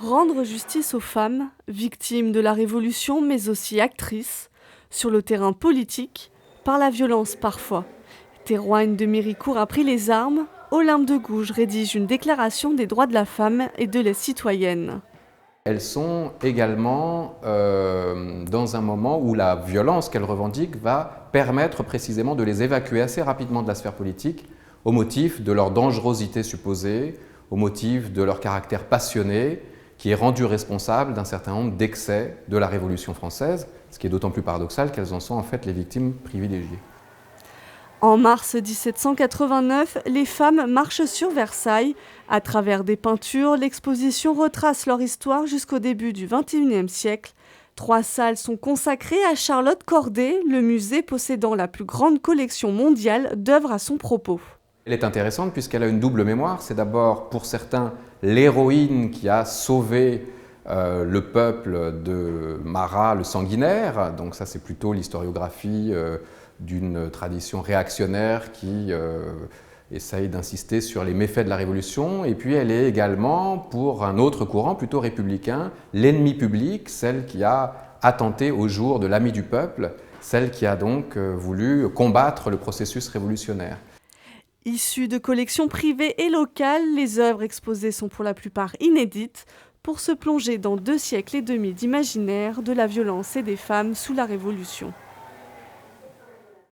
Rendre justice aux femmes, victimes de la Révolution mais aussi actrices, sur le terrain politique, par la violence parfois. Théroigne de Méricourt a pris les armes, Olympe de Gouges rédige une déclaration des droits de la femme et de la citoyenne. Elles sont également dans un moment où la violence qu'elles revendiquent va permettre précisément de les évacuer assez rapidement de la sphère politique au motif de leur dangerosité supposée, au motif de leur caractère passionné qui est rendu responsable d'un certain nombre d'excès de la Révolution française, ce qui est d'autant plus paradoxal qu'elles en sont en fait les victimes privilégiées. En mars 1789, les femmes marchent sur Versailles. À travers des peintures, l'exposition retrace leur histoire jusqu'au début du XXIe siècle. 3 salles sont consacrées à Charlotte Corday, le musée possédant la plus grande collection mondiale d'œuvres à son propos. Elle est intéressante puisqu'elle a une double mémoire. C'est d'abord pour certains l'héroïne qui a sauvé le peuple de Marat le sanguinaire. Donc ça c'est plutôt l'historiographie d'une tradition réactionnaire qui essaye d'insister sur les méfaits de la Révolution. Et puis elle est également, pour un autre courant plutôt républicain, l'ennemi public, celle qui a attenté au jour de l'ami du peuple, celle qui a donc voulu combattre le processus révolutionnaire. Issues de collections privées et locales, les œuvres exposées sont pour la plupart inédites pour se plonger dans 2 siècles et demi d'imaginaire de la violence et des femmes sous la Révolution.